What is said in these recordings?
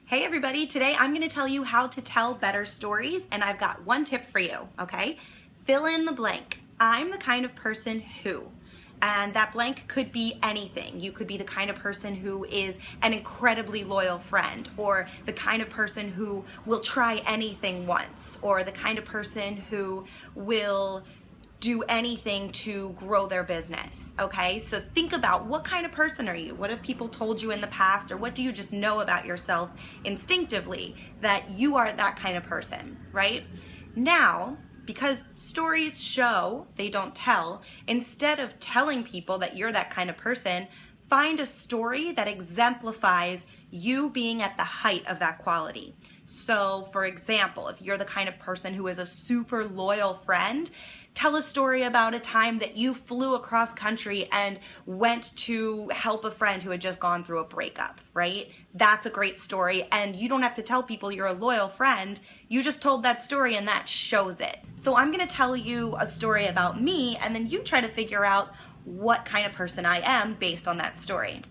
Hey everybody, today I'm going to tell you how to tell better stories, and I've got one tip for you, okay? Fill in the blank. I'm the kind of person who, and that blank could be anything. You could be the kind of person who is an incredibly loyal friend, or the kind of person who will try anything once, or the kind of person who will do anything to grow their business, okay? So think about, what kind of person are you? What have people told you in the past, or what do you just know about yourself instinctively that you are that kind of person, right? Now, because stories show, they don't tell, instead of telling people that you're that kind of person, find a story that exemplifies you being at the height of that quality. So, for example, if you're the kind of person who is a super loyal friend, tell a story about a time that you flew across country and went to help a friend who had just gone through a breakup, right? That's a great story, and you don't have to tell people you're a loyal friend. You just told that story and that shows it. So I'm gonna tell you a story about me, and then you try to figure out what kind of person I am based on that story.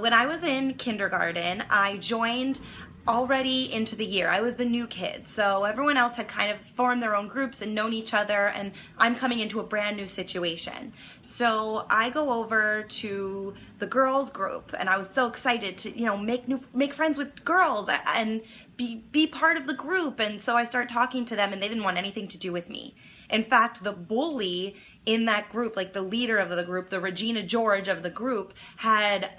When I was in kindergarten, I joined already into the year. I was the new kid, so everyone else had kind of formed their own groups and known each other, and I'm coming into a brand new situation. So I go over to the girls group, and I was so excited to make friends with girls and be part of the group. And so I start talking to them, and they didn't want anything to do with me. In fact, the bully in that group, like the leader of the group, the Regina George of the group, had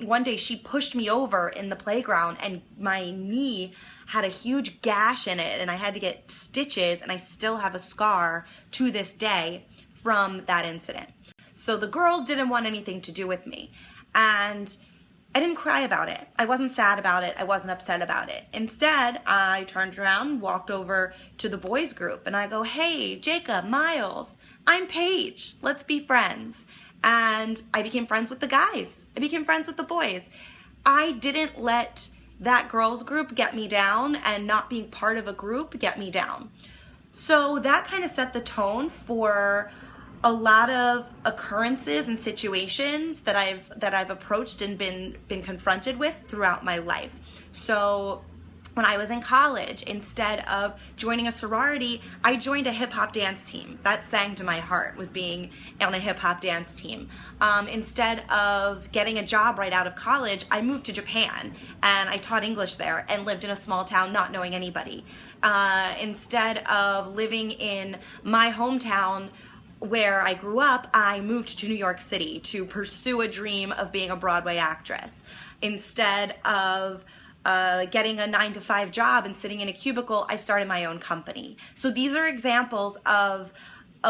one day she pushed me over in the playground, and my knee had a huge gash in it, and I had to get stitches, and I still have a scar to this day from that incident. So the girls didn't want anything to do with me, and I didn't cry about it. I wasn't sad about it. I wasn't upset about it. Instead, I turned around, walked over to the boys group, and I go, "Hey, Jacob, Miles, I'm Paige. Let's be friends." And I became friends with the guys. I became friends with the boys. I didn't let that girls group get me down, and not being part of a group get me down. So that kind of set the tone for a lot of occurrences and situations that I've approached and been confronted with throughout my life. So when I was in college, instead of joining a sorority, I joined a hip hop dance team. That sang to my heart, was being on a hip hop dance team. Instead of getting a job right out of college, I moved to Japan, and I taught English there and lived in a small town not knowing anybody. Instead of living in my hometown where I grew up, I moved to New York City to pursue a dream of being a Broadway actress. Instead of getting a 9-to-5 job and sitting in a cubicle, I started my own company. So these are examples of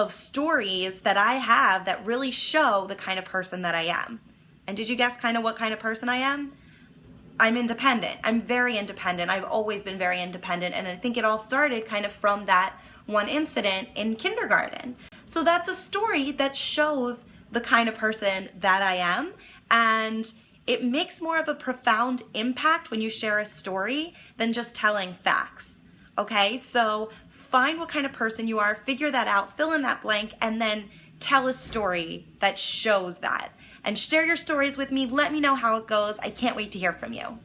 stories that I have that really show the kind of person that I am. And did you guess kind of what kind of person I am? I'm independent. I'm very independent. I've always been very independent, and I think it all started kind of from that one incident in kindergarten. So that's a story that shows the kind of person that I am, and it makes more of a profound impact when you share a story than just telling facts, okay? So find what kind of person you are, figure that out, fill in that blank, and then tell a story that shows that. And share your stories with me. Let me know how it goes. I can't wait to hear from you.